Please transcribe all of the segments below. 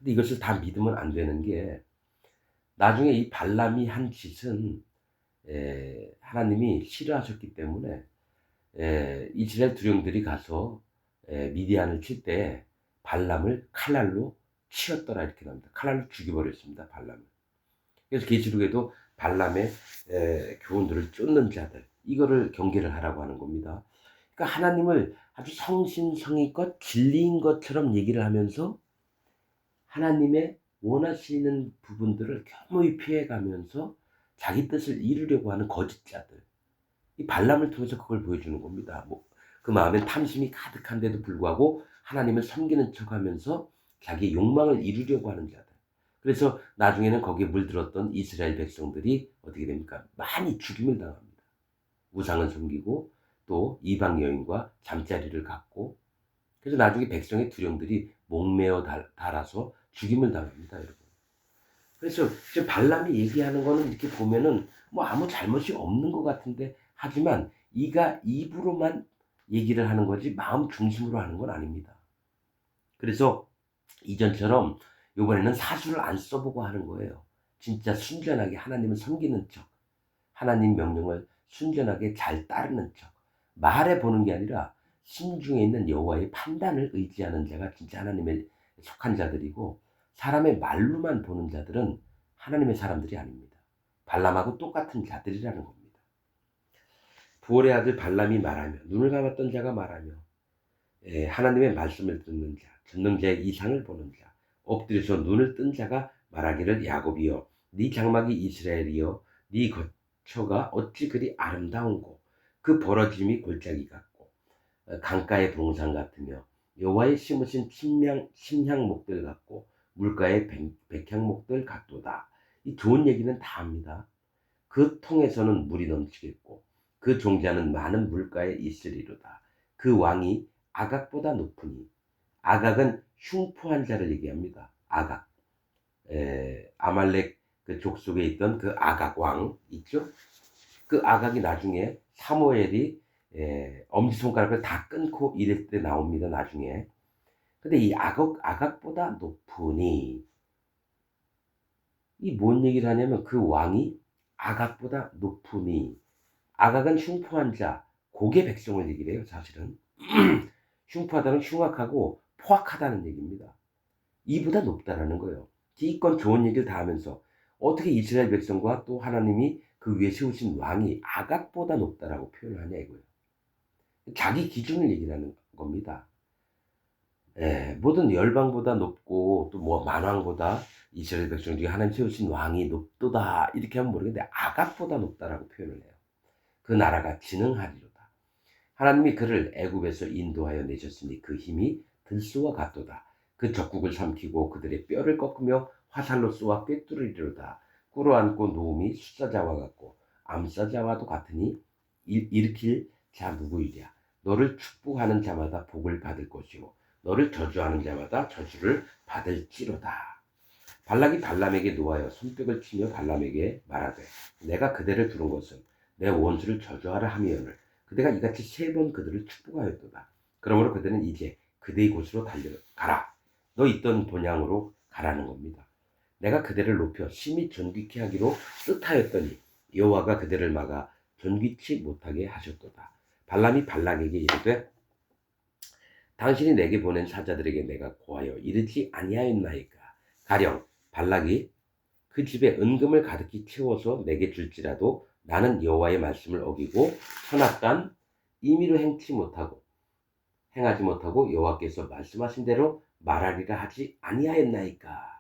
근데 이것을 다 믿으면 안 되는 게 나중에 이 발람이 한 짓은 하나님이 싫어하셨기 때문에 이스라엘 두령들이 가서 미디안을 칠 때 발람을 칼날로 치었더라 이렇게 나옵니다. 칼날로 죽여버렸습니다. 발람을. 그래서 계시록에도 발람의 교훈들을 쫓는 자들 이거를 경계를 하라고 하는 겁니다. 그러니까 하나님을 아주 성심성의껏 진리인 것처럼 얘기를 하면서 하나님의 원하시는 부분들을 겸허히 피해가면서 자기 뜻을 이루려고 하는 거짓자들. 이 발람을 통해서 그걸 보여주는 겁니다. 그 마음엔 탐심이 가득한데도 불구하고 하나님을 섬기는 척하면서 자기 욕망을 이루려고 하는 자들. 그래서 나중에는 거기에 물들었던 이스라엘 백성들이 어떻게 됩니까? 많이 죽임을 당합니다. 우상을 섬기고 또 이방 여인과 잠자리를 갖고 그래서 나중에 백성의 두령들이 목매어 달아서 죽임을 당합니다, 여러분. 그래서 지금 발람이 얘기하는 거는 이렇게 보면은 뭐 아무 잘못이 없는 것 같은데 하지만 이가 입으로만 얘기를 하는 거지 마음 중심으로 하는 건 아닙니다. 그래서 이전처럼 이번에는 사수를 안 써보고 하는 거예요. 진짜 순전하게 하나님을 섬기는 척, 하나님 명령을 순전하게 잘 따르는 척, 말해보는 게 아니라 심중에 있는 여호와의 판단을 의지하는 자가 진짜 하나님에 속한 자들이고 사람의 말로만 보는 자들은 하나님의 사람들이 아닙니다. 발람하고 똑같은 자들이라는 겁니다. 부올의 아들 발람이 말하며 눈을 감았던 자가 말하며 하나님의 말씀을 듣는 자, 전능자의 이상을 보는 자, 엎드려서 눈을 뜬 자가 말하기를 야곱이여 네 장막이 이스라엘이여 네 거처가 어찌 그리 아름다운고 그 벌어짐이 골짜기 같고 강가의 동산 같으며 여호와의 심으신 심향목들 같고 물가의 백향목들 같도다. 이 좋은 얘기는 다 합니다. 그 통에서는 물이 넘치겠고 그 종자는 많은 물가에 있으리로다. 그 왕이 아각보다 높으니 아각은 흉포한 자를 얘기합니다. 아각 아말렉 그 족속에 있던 그 아각 왕 있죠? 그 아각이 나중에 사무엘이 엄지손가락을 다 끊고 이럴 때 나옵니다. 나중에. 근데 이 아각보다 높으니 이 뭔 얘기를 하냐면 그 왕이 아각보다 높으니 아각은 흉포한 자, 고개 백성을 얘기를 해요. 사실은. 흉포하다는 흉악하고 포악하다는 얘기입니다. 이보다 높다라는 거예요. 기껏 좋은 얘기를 다 하면서 어떻게 이스라엘 백성과 또 하나님이 그 위에 세우신 왕이 아각보다 높다라고 표현을 하냐 이거예요. 자기 기준을 얘기를 하는 겁니다. 모든 열방보다 높고 또 뭐 만왕보다 이스라엘 백성 중에 하나님 세우신 왕이 높도다 이렇게 하면 모르겠는데 아각보다 높다라고 표현을 해요. 그 나라가 진흥하리로다. 하나님이 그를 애굽에서 인도하여 내셨으니 그 힘이 들소와 같도다. 그 적국을 삼키고 그들의 뼈를 꺾으며 화살로 쏘아 꿰뚫으리로다. 꿇어앉고 누움이 숫사자와 같고 암사자와도 같으니 일으킬 자 누구이랴. 너를 축복하는 자마다 복을 받을 것이요 너를 저주하는 자마다 저주를 받을지로다. 발락이 발람에게 노하여 손뼉을 치며 발람에게 말하되 내가 그대를 두른 것은 내 원수를 저주하라 함이오늘 그대가 이같이 3번 그들을 축복하였도다. 그러므로 그들은 이제 그대의 곳으로 달려가라. 너 있던 본향으로 가라는 겁니다. 내가 그대를 높여 심히 존귀케 하기로 뜻하였더니 여호와가 그대를 막아 존귀치 못하게 하셨도다. 발람이 발락에게 이르되 당신이 내게 보낸 사자들에게 내가 고하여 이르지 아니하였나이까. 가령 발락이 그 집에 은금을 가득히 채워서 내게 줄지라도 나는 여호와의 말씀을 어기고 선악간 임의로 행하지 못하고 여호와께서 말씀하신 대로 말하리라 하지 아니하였나이까.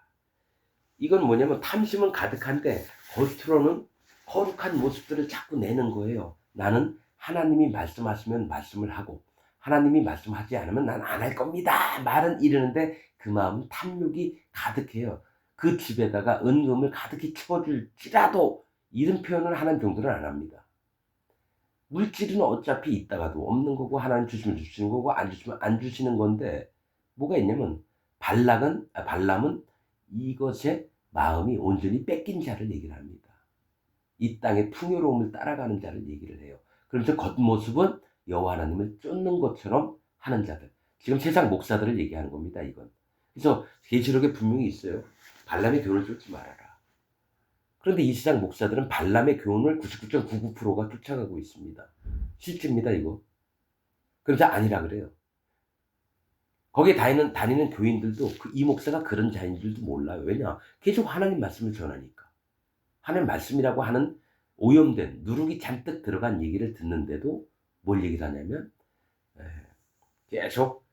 이건 뭐냐면 탐심은 가득한데 겉으로는 거룩한 모습들을 자꾸 내는 거예요. 나는 하나님이 말씀하시면 말씀을 하고 하나님이 말씀하지 않으면 난 안 할 겁니다. 말은 이르는데 그 마음은 탐욕이 가득해요. 그 집에다가 은금을 가득히 채워줄지라도 이런 표현을 하는 정도는 안 합니다. 물질은 어차피 있다가도 없는 거고 하나님 주시면 주시는 거고 안 주시면 안 주시는 건데 뭐가 있냐면 발람은 이것에 마음이 온전히 뺏긴 자를 얘기를 합니다. 이 땅의 풍요로움을 따라가는 자를 얘기를 해요. 그러면서 겉모습은 여호와 하나님을 쫓는 것처럼 하는 자들. 지금 세상 목사들을 얘기하는 겁니다. 이건. 그래서 계시록에 분명히 있어요. 발람의 교훈을 쫓지 말아라. 그런데 이 세상 목사들은 발람의 교훈을 99.99%가 쫓아가고 있습니다. 실제입니다, 이거. 그러자 아니라 그래요. 거기에 다니는 교인들도 이 목사가 그런 자인 줄도 몰라요. 왜냐? 계속 하나님 말씀을 전하니까. 하나님 말씀이라고 하는 오염된 누룩이 잔뜩 들어간 얘기를 듣는데도 뭘 얘기를 하냐면 계속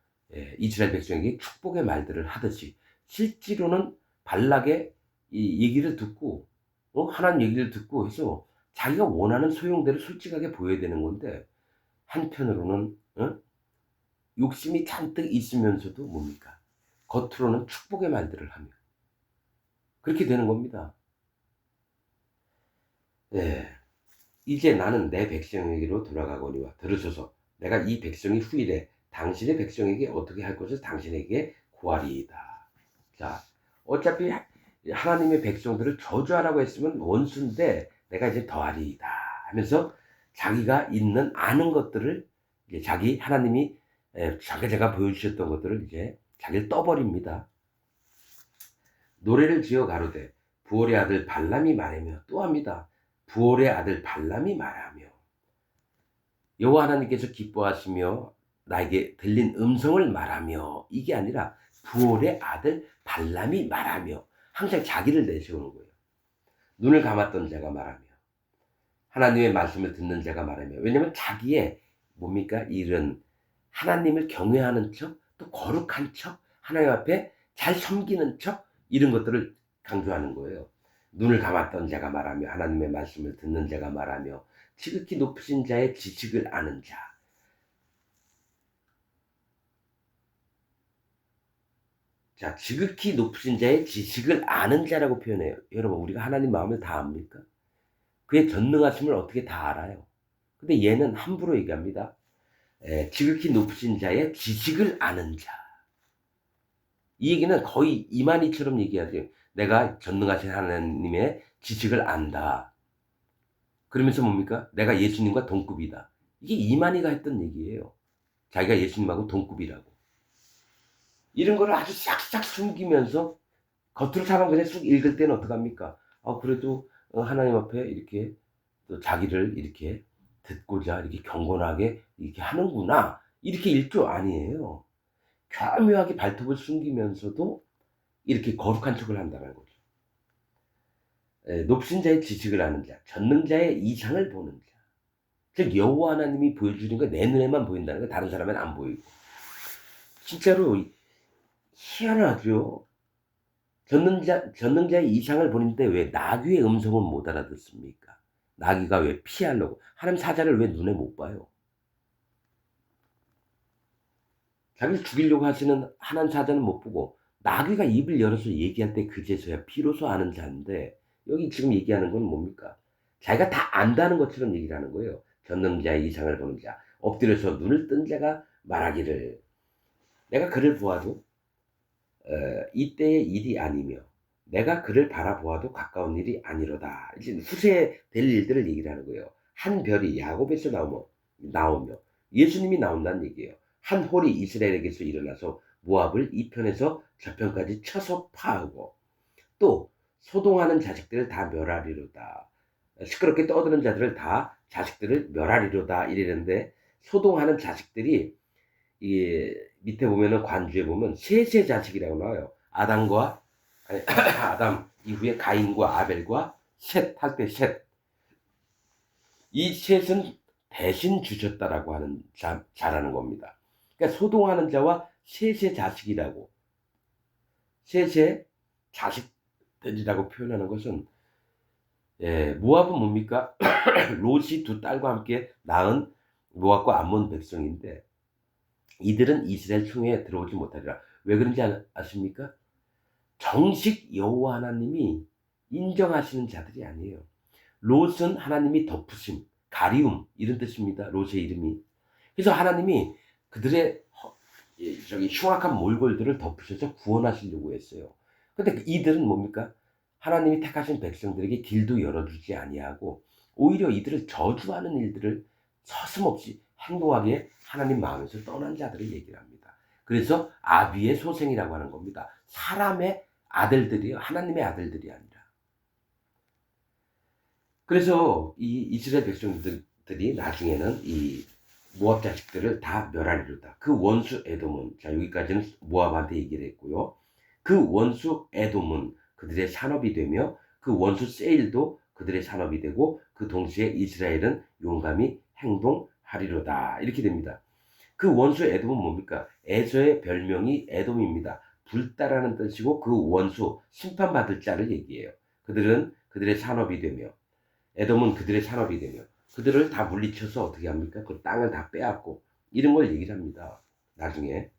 이스라엘 백성에게 축복의 말들을 하듯이 실제로는 발락의 이 얘기를 듣고 하나님 얘기를 듣고 해서 자기가 원하는 소용대로 솔직하게 보여야 되는 건데 한편으로는 욕심이 잔뜩 있으면서도 뭡니까? 겉으로는 축복의 말들을 하며 그렇게 되는 겁니다. 이제 나는 내 백성에게로 돌아가거니와 들으소서 내가 이 백성이 후일에 당신의 백성에게 어떻게 할 것을 당신에게 구하리이다. 자, 어차피 하나님의 백성들을 저주하라고 했으면 원수인데 내가 이제 더하리이다 하면서 자기가 아는 것들을 이제 자기 하나님이 제가 보여주셨던 것들을 이제 자기를 떠버립니다. 노래를 지어 가로되 부올의 아들 발람이 말하며 또 합니다. 부올의 아들 발람이 말하며 여호와 하나님께서 기뻐하시며 나에게 들린 음성을 말하며 이게 아니라 부올의 아들 발람이 말하며 항상 자기를 내세우는 거예요. 눈을 감았던 자가 말하며 하나님의 말씀을 듣는 자가 말하며 왜냐하면 자기의 뭡니까 이런 하나님을 경외하는 척 또 거룩한 척 하나님 앞에 잘 섬기는 척 이런 것들을 강조하는 거예요. 눈을 감았던 자가 말하며 하나님의 말씀을 듣는 자가 말하며 지극히 높으신 자의 지식을 아는 자. 자, 지극히 높으신 자의 지식을 아는 자라고 표현해요. 여러분, 우리가 하나님 마음을 다 압니까? 그의 전능하심을 어떻게 다 알아요? 근데 얘는 함부로 얘기합니다. 지극히 높으신 자의 지식을 아는 자. 이 얘기는 거의 이만희처럼 얘기하죠. 내가 전능하신 하나님의 지식을 안다. 그러면서 뭡니까? 내가 예수님과 동급이다. 이게 이만희가 했던 얘기예요. 자기가 예수님하고 동급이라고. 이런 거를 아주 싹싹 숨기면서 겉으로 사람 그냥 쑥 읽을 때는 어떡합니까? 그래도 하나님 앞에 이렇게 또 자기를 이렇게 듣고자 이렇게 경건하게 이렇게 하는구나. 이렇게 읽죠? 아니에요. 교묘하게 발톱을 숨기면서도 이렇게 거룩한 척을 한다는 거죠. 높은 자의 지식을 아는 자, 전능자의 이상을 보는 자. 즉 여호와 하나님이 보여주는 거 내 눈에만 보인다는 거 다른 사람은 안 보이고. 진짜로 희한하죠. 전능자의 이상을 보는데 왜 나귀의 음성은 못 알아듣습니까? 나귀가 왜 피하려고 하나님 사자를 왜 눈에 못 봐요? 자기를 죽이려고 하시는 하나님 사자는 못 보고 나귀가 입을 열어서 얘기할 때 그제서야 비로소 아는 자인데 여기 지금 얘기하는 건 뭡니까? 자기가 다 안다는 것처럼 얘기를 하는 거예요. 전능자의 이상을 보는 자, 엎드려서 눈을 뜬 자가 말하기를 내가 그를 보아도 이때의 일이 아니며 내가 그를 바라보아도 가까운 일이 아니로다. 이제 후세 될 일들을 얘기를 하는 거예요. 한 별이 야곱에서 나오며 예수님이 나온다는 얘기예요. 한 홀이 이스라엘에게서 일어나서 모압을 이 편에서 저편까지 쳐서 파하고 또 소동하는 자식들을 다 멸하리로다. 시끄럽게 떠드는 자들을 다 자식들을 멸하리로다 이랬는데 소동하는 자식들이 이 밑에 보면은 관주에 보면 셋의 자식이라고 나와요. 아담 이후에 가인과 아벨과 셋 할 때 셋. 이 셋은 대신 주셨다라고 하는 자라는 겁니다. 그러니까 소동하는 자와 셋의 자식이라고 셋의 자식들이라고 표현하는 것은 모압은 뭡니까? 롯이 두 딸과 함께 낳은 모압과 암몬 백성인데 이들은 이스라엘 총회에 들어오지 못하리라. 왜 그런지 아십니까? 정식 여호와 하나님이 인정하시는 자들이 아니에요. 롯은 하나님이 덮으심, 가리움 이런 뜻입니다. 롯의 이름이. 그래서 하나님이 그들의 흉악한 몰골들을 덮으셔서 구원하시려고 했어요. 근데 이들은 뭡니까? 하나님이 택하신 백성들에게 길도 열어주지 아니하고 오히려 이들을 저주하는 일들을 서슴없이 행동하게 하나님 마음에서 떠난 자들을 얘기를 합니다. 그래서 아비의 소생이라고 하는 겁니다. 사람의 아들들이요. 하나님의 아들들이 아니라. 그래서 이 이스라엘 백성들이 나중에는 이 모압 자식들을 다 멸하리로다. 그 원수 에돔은, 자 여기까지는 모압한테 얘기를 했고요. 그 원수 에돔은 그들의 산업이 되며 그 원수 세일도 그들의 산업이 되고 그 동시에 이스라엘은 용감히 행동하리로다. 이렇게 됩니다. 그 원수 에돔은 뭡니까? 에서의 별명이 에돔입니다. 불따라는 뜻이고 그 원수 심판받을 자를 얘기해요. 그들은 그들의 산업이 되며 에돔은 그들의 산업이 되며 그들을 다 물리쳐서 어떻게 합니까? 그 땅을 다 빼앗고 이런 걸 얘기를 합니다. 나중에.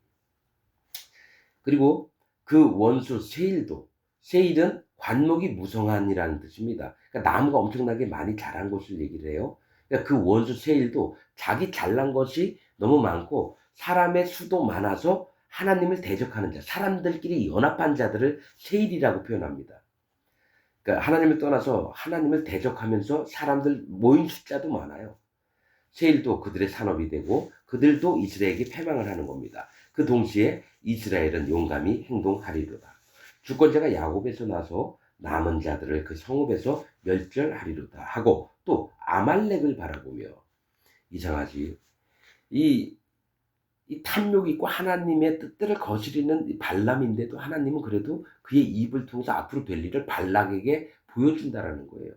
그리고 그 원수 세일도, 세일은 관목이 무성한이라는 뜻입니다. 그러니까 나무가 엄청나게 많이 자란 곳을 얘기를 해요. 그러니까 그 원수 세일도 자기 잘난 것이 너무 많고 사람의 수도 많아서 하나님을 대적하는 자, 사람들끼리 연합한 자들을 세일이라고 표현합니다. 그러니까 하나님을 떠나서 하나님을 대적하면서 사람들 모인 숫자도 많아요. 세일도 그들의 산업이 되고 그들도 이스라엘에게 패망을 하는 겁니다. 그 동시에 이스라엘은 용감히 행동하리로다. 주권자가 야곱에서 나서 남은 자들을 그 성읍에서 멸절하리로다 하고 또 아말렉을 바라보며, 이상하지, 이 탐욕이 있고 하나님의 뜻들을 거스리는 발람인데도 하나님은 그래도 그의 입을 통해서 앞으로 될 일을 발락에게 보여준다라는 거예요.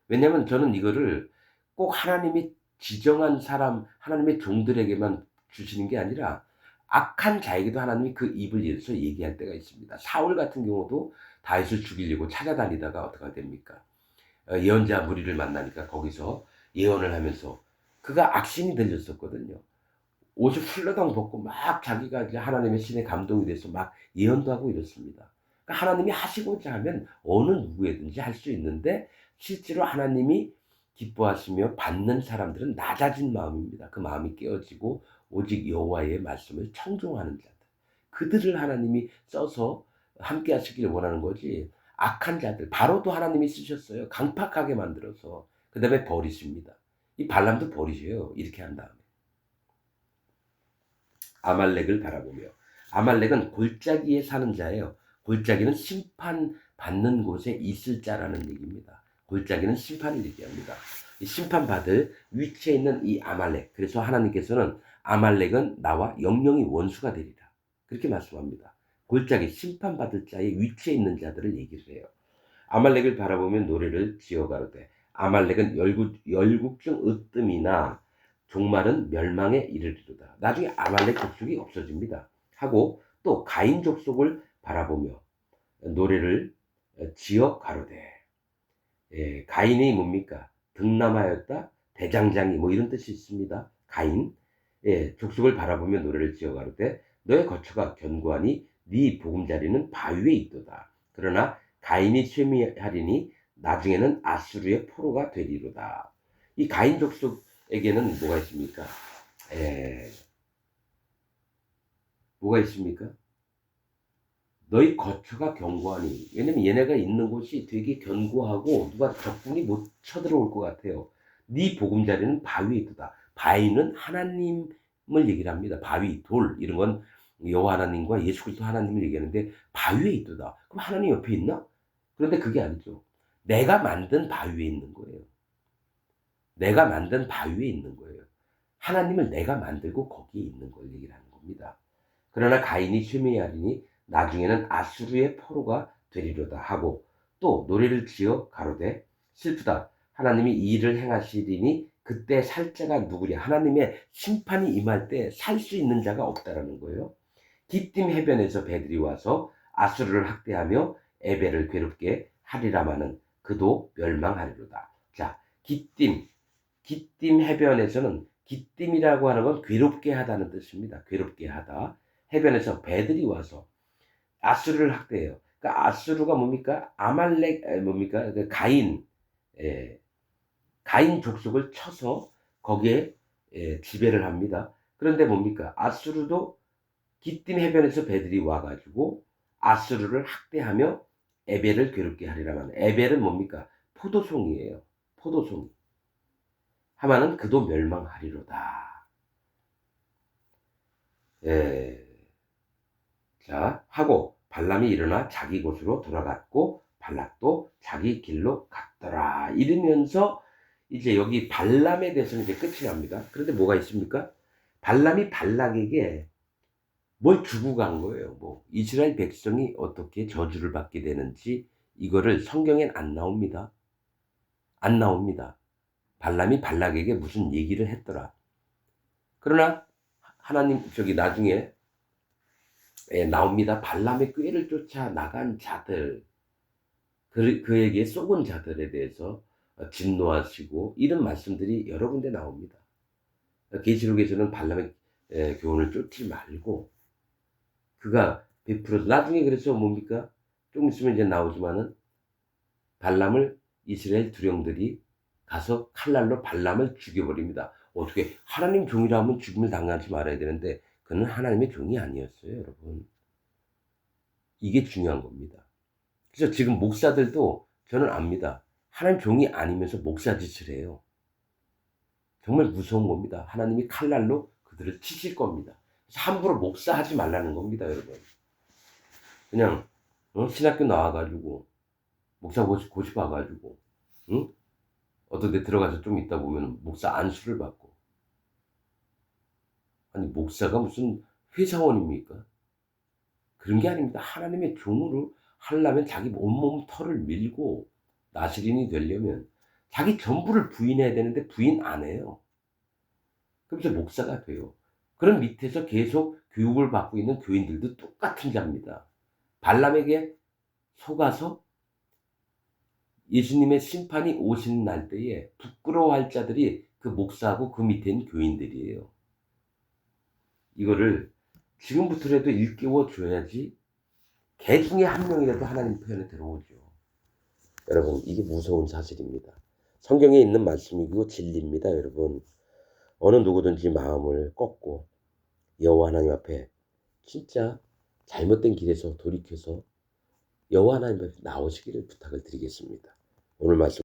왜냐하면 저는 이거를 꼭 하나님이 지정한 사람, 하나님의 종들에게만 주시는 게 아니라 악한 자에게도 하나님이 그 입을 열어서 얘기할 때가 있습니다. 사울 같은 경우도 다윗을 죽이려고 찾아다니다가 어떻게 됩니까? 예언자 무리를 만나니까 거기서 예언을 하면서 그가 악신이 들렸었거든요. 옷을 훌러덩 벗고 막 자기가 이제 하나님의 신에 감동이 돼서 막 예언도 하고 이렇습니다. 그러니까 하나님이 하시고자 하면 어느 누구에든지 할 수 있는데 실제로 하나님이 기뻐하시며 받는 사람들은 낮아진 마음입니다. 그 마음이 깨어지고 오직 여호와의 말씀을 청종하는 자들. 그들을 하나님이 써서 함께 하시기를 원하는 거지. 악한 자들, 바로도 하나님이 쓰셨어요. 강팍하게 만들어서. 그 다음에 버리십니다. 이 발람도 버리셔요. 이렇게 한 다음에. 아말렉을 바라보며, 아말렉은 골짜기에 사는 자예요. 골짜기는 심판받는 곳에 있을 자라는 얘기입니다. 골짜기는 심판을 얘기합니다. 이 심판받을 위치에 있는 이 아말렉, 그래서 하나님께서는 아말렉은 나와 영영이 원수가 되리라 그렇게 말씀합니다. 골짜기 심판받을 자의 위치에 있는 자들을 얘기를 해요. 아말렉을 바라보면 노래를 지어가로되 아말렉은 열국중 으뜸이나 종말은 멸망에 이르리로다. 나중에 아말렉 족속이 없어집니다. 하고 또 가인 족속을 바라보며 노래를 지어 가로되, 가인이 뭡니까? 등남하였다, 대장장이 뭐 이런 뜻이 있습니다. 가인, 족속을 바라보며 노래를 지어 가로되 너의 거처가 견고하니 네 보금자리는 바위에 있도다. 그러나 가인이 쇠미하리니 나중에는 아수르의 포로가 되리로다. 이 가인 족속에게는 뭐가 있습니까? 뭐가 있습니까? 너희 거처가 견고하니. 왜냐면 얘네가 있는 곳이 되게 견고하고 누가 적군이 못 쳐들어올 것 같아요. 네 보금자리는 바위에 있도다. 바위는 하나님을 얘기를 합니다. 바위, 돌 이런 건 여호와 하나님과 예수 그리스도 하나님을 얘기하는데 바위에 있도다. 그럼 하나님 옆에 있나? 그런데 그게 아니죠. 내가 만든 바위에 있는 거예요. 내가 만든 바위에 있는 거예요. 하나님을 내가 만들고 거기에 있는 걸 얘기를 하는 겁니다. 그러나 가인이 쇠매하리니 나중에는 아수르의 포로가 되리로다 하고 또 노래를 지어 가로되 슬프다. 하나님이 이 일을 행하시리니 그때 살 자가 누구랴. 하나님의 심판이 임할 때 살 수 있는 자가 없다라는 거예요. 기띔 해변에서 배들이 와서 아수르를 학대하며 에벨을 괴롭게 하리라마는 그도 멸망하리로다. 자, 기띔 해변에서는, 기띔이라고 하는 건 괴롭게 하다는 뜻입니다. 괴롭게 하다. 해변에서 배들이 와서 아수르를 학대해요. 그러니까 아수르가 뭡니까? 아말렉 뭡니까? 그 가인, 가인 족속을 쳐서 거기에 지배를 합니다. 그런데 뭡니까? 아수르도 기띔 해변에서 배들이 와가지고 아수르를 학대하며 에벨을 괴롭게 하리라만. 에벨은 뭡니까? 포도송이에요. 포도송. 하마는 그도 멸망하리로다. 자, 하고 발람이 일어나 자기 곳으로 돌아갔고 발락도 자기 길로 갔더라. 이러면서 이제 여기 발람에 대해서는 이제 끝이 납니다. 그런데 뭐가 있습니까? 발람이 발락에게 뭘 주고 간 거예요. 뭐 이스라엘 백성이 어떻게 저주를 받게 되는지 이거를 성경엔 안 나옵니다. 안 나옵니다. 발람이 발락에게 무슨 얘기를 했더라. 그러나 하나님 저기 나중에 나옵니다. 발람의 꾀를 쫓아 나간 자들, 그에게 쏘은 자들에 대해서 진노하시고 이런 말씀들이 여러 군데 나옵니다. 계시록에서는 발람의 교훈을 쫓지 말고 그가 베풀어서 나중에 그래서 뭡니까? 좀 있으면 이제 나오지만은 발람을 이스라엘 두령들이 가서 칼날로 발람을 죽여버립니다. 어떻게 하나님 종이라면 죽음을 당하지 말아야 되는데 그는 하나님의 종이 아니었어요, 여러분. 이게 중요한 겁니다. 그래서 지금 목사들도 저는 압니다. 하나님 종이 아니면서 목사 짓을 해요. 정말 무서운 겁니다. 하나님이 칼날로 그들을 치실 겁니다. 그래서 함부로 목사하지 말라는 겁니다, 여러분. 그냥 신학교 나와가지고 목사 고시 봐가지고 응? 어떤 데 들어가서 좀 있다 보면 목사 안수를 받고 아니 목사가 무슨 회사원입니까? 그런 게 아닙니다. 하나님의 종으로 하려면 자기 온몸 털을 밀고 나시린이 되려면 자기 전부를 부인해야 되는데 부인 안 해요. 그래서 목사가 돼요. 그런 밑에서 계속 교육을 받고 있는 교인들도 똑같은 자입니다. 발람에게 속아서 예수님의 심판이 오시는 날 때에 부끄러워할 자들이 그 목사하고 그 밑에 있는 교인들이에요. 이거를 지금부터라도 일깨워 줘야지 개 중에 한 명이라도 하나님 편에 들어오죠. 여러분 이게 무서운 사실입니다. 성경에 있는 말씀이고 진리입니다. 여러분 어느 누구든지 마음을 꺾고 여호와 하나님 앞에 진짜 잘못된 길에서 돌이켜서 여호와 하나님 앞에 나오시기를 부탁을 드리겠습니다. 오늘 말씀